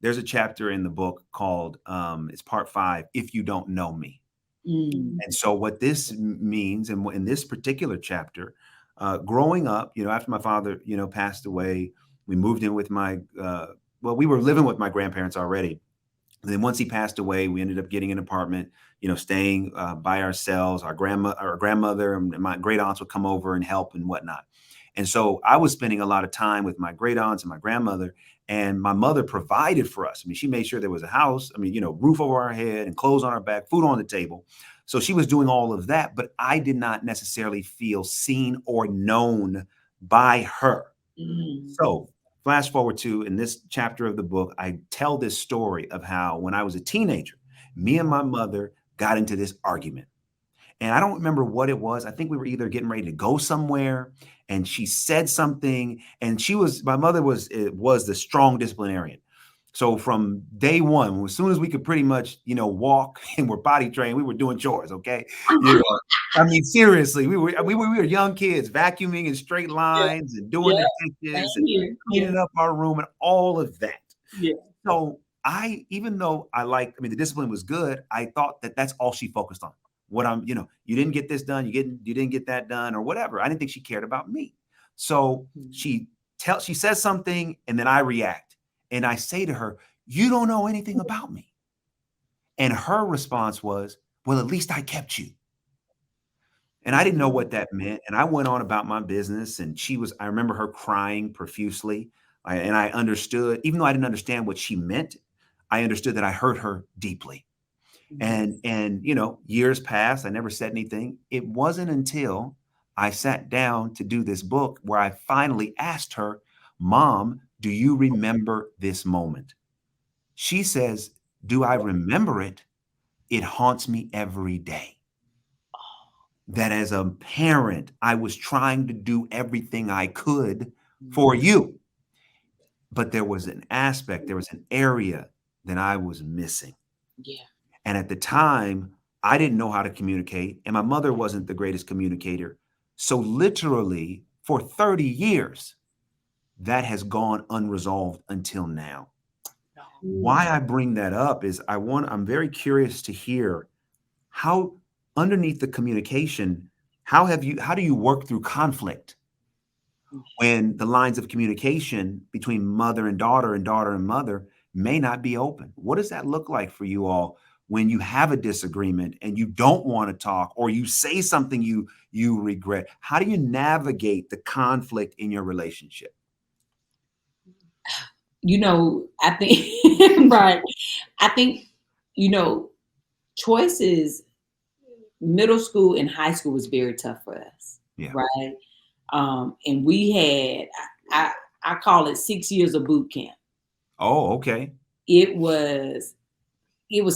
there's a chapter in the book called it's part 5, If You Don't Know Me. And so what this means, and in this particular chapter, growing up, after my father, passed away, we moved in with well, we were living with my grandparents already. And then once he passed away, we ended up getting an apartment, staying by ourselves. Our grandmother and my great aunts would come over and help and whatnot. And so I was spending a lot of time with my great aunts and my grandmother, and my mother provided for us. I mean, she made sure there was a house, roof over our head and clothes on our back, food on the table. So she was doing all of that, but I did not necessarily feel seen or known by her. So flash forward to in this chapter of the book, I tell this story of how when I was a teenager, me and my mother got into this argument. And I don't remember what it was. I think we were either getting ready to go somewhere and she said something, and my mother was the strong disciplinarian. So from day one, as soon as we could pretty much, walk and we're potty trained, we were doing chores. Okay. I mean, seriously, we were young kids vacuuming in straight lines and doing the dishes and cleaning up our room and all of that. Yeah. So even though the discipline was good, I thought that that's all she focused on. You didn't get this done, you didn't get that done, or whatever. I didn't think she cared about me. So she says something, and then I react, and I say to her, "You don't know anything about me." And her response was, "Well, at least I kept you." And I didn't know what that meant. And I went on about my business, and I remember her crying profusely. And I understood, even though I didn't understand what she meant, I understood that I hurt her deeply. And years passed. I never said anything. It wasn't until I sat down to do this book where I finally asked her, "Mom, do you remember this moment?" She says, "Do I remember it? It haunts me every day." That as a parent, I was trying to do everything I could for you. But there was an area that I was missing. Yeah. And at the time, I didn't know how to communicate, and my mother wasn't the greatest communicator. So literally for 30 years, that has gone unresolved until now. Why I bring that up is I'm very curious to hear how underneath the communication, how do you work through conflict when the lines of communication between mother and daughter and mother may not be open? What does that look like for you all when you have a disagreement and you don't want to talk, or you say something you regret? How do you navigate the conflict in your relationship? I think, right. I think, choices, middle school and high school was very tough for us. Yeah. Right. And we had, I call it 6 years of boot camp. Oh, okay. It was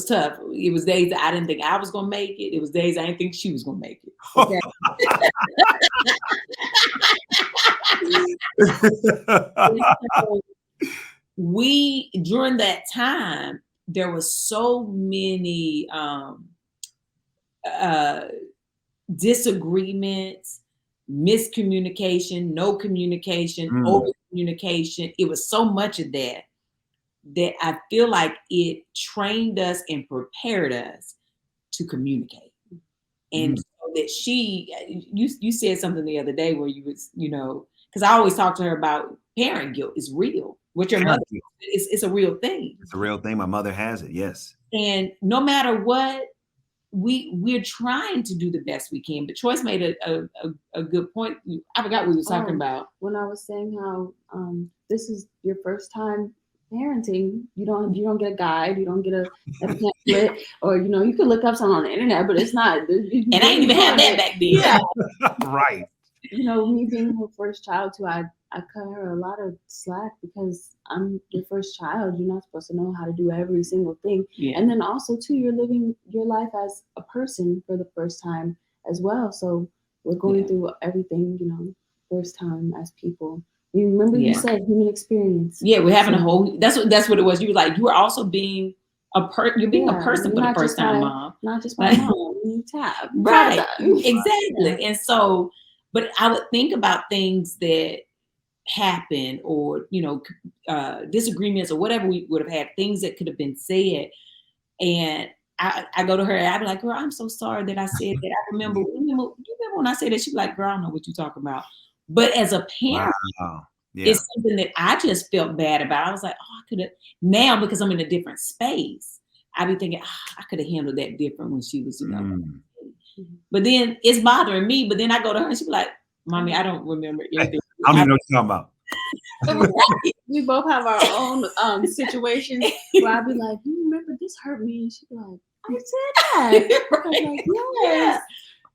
tough. It was days that I didn't think I was going to make it. It was days I didn't think she was going to make it. Okay? During that time, there was so many disagreements, miscommunication, no communication, over communication. It was so much of that I feel like it trained us and prepared us to communicate. And so that you said something the other day where you was, because I always talk to her about parent guilt is real. With your mother, it's a real thing. It's a real thing. My mother has it. Yes. And no matter what, we're trying to do the best we can. But Choice made a good point. I forgot what we were talking about. When I was saying how this is your first time parenting, you don't get a guide, you don't get a pamphlet, or you can look up something on the internet, but it's not. And I didn't even have that back then. Yeah. Right. Me being her first child too, I cut her a lot of slack because I'm your first child. You're not supposed to know how to do every single thing. Yeah. And then also too, you're living your life as a person for the first time as well. So we're going through everything, first time as people. You remember you said human experience. Yeah, we're having a whole. That's what it was. You were like, you were also being a person for the first time, Mom. Not just my mom. You tap. Right. Exactly. And so, but I would think about things that happened, or disagreements or whatever we would have had, things that could have been said, and I go to her and I be like, girl, I'm so sorry that I said that. I remember, you remember when I said that? She be like, girl, I don't know what you're talking about. But as a parent, Wow. Yeah. it's something that I just felt bad about. I was like, oh, I could have, now because I'm in a different space, I be thinking, I could have handled that different when she was, But then it's bothering me. But then I go to her and she be like, Mommy, I don't remember anything. I don't even know what you're talking about. We both have our own situations where I'll be like, you remember this hurt me? And she'd be like, I said that. Right. I'm like, yes.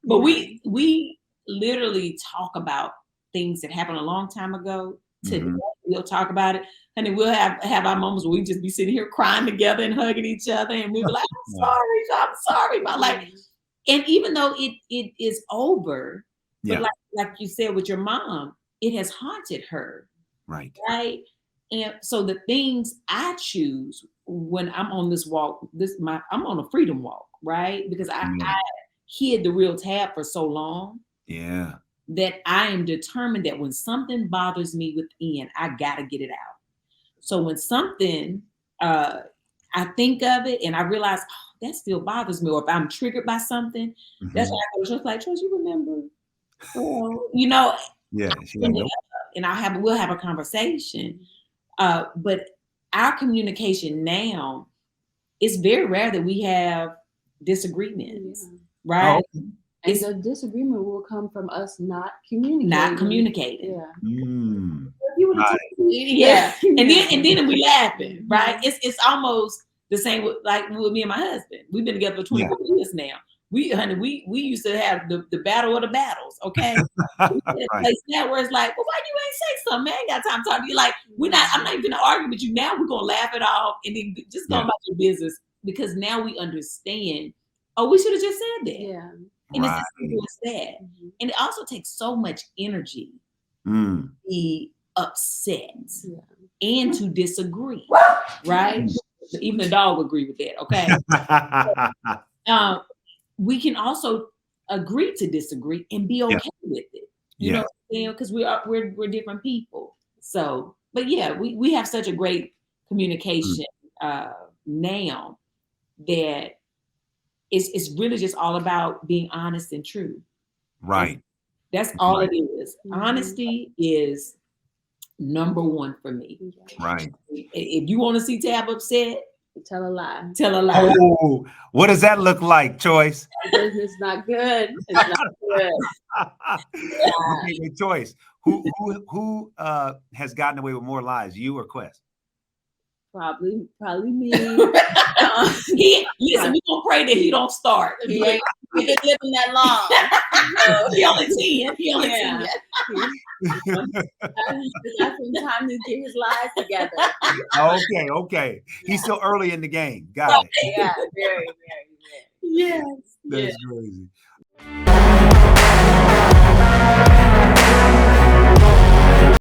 But we literally talk about things that happened a long time ago. Today we'll talk about it, and then we'll have our moments where we just be sitting here crying together and hugging each other, and we'll be like, I'm sorry, but like, and even though it is over, but like you said with your mom, it has haunted her. Right. And so the things I choose when I'm on this walk, I'm on a freedom walk, right? Because I hid the real Tab for so long. Yeah. That I am determined that when something bothers me within, I gotta get it out. So when something I think of it and I realize, that still bothers me, or if I'm triggered by something, that's why I go to like, Trust, you remember? Yeah. And we'll have a conversation. But our communication now, it's very rare that we have disagreements, right? Oh. And the disagreement will come from us not communicating. Yeah. And then we laughing, right? It's almost the same with me and my husband. We've been together for 24 years now. We used to have the battle of the battles, okay? We in a place now where it's like, well, why you ain't say something? Man, I ain't got time to talk to you. Like, I'm not even gonna argue with you now. We're gonna laugh it off and then just go about your business, because now we understand, we should have just said that. Yeah. And it's as simple as that. And it also takes so much energy to be upset and to disagree, right? Even the dog would agree with that, okay? We can also agree to disagree and be okay with it. You know what I'm saying? Because we're different people. So, but we have such a great communication now that it's really just all about being honest and true. Right. That's all it is. Honesty is number one for me. Right. If you want to see Tab upset, tell a lie. Tell a lie. Oh, what does that look like, Choice? It's not good. It's not good. Okay, Choice. Who has gotten away with more lies, you or Quest? Probably me. Listen, we're gonna pray that he don't start. He ain't been living that long. He only 10. He only 10. That's some time to get his lives together. Okay. He's still early in the game. Got it. Yeah, very, very. Yes. That's crazy.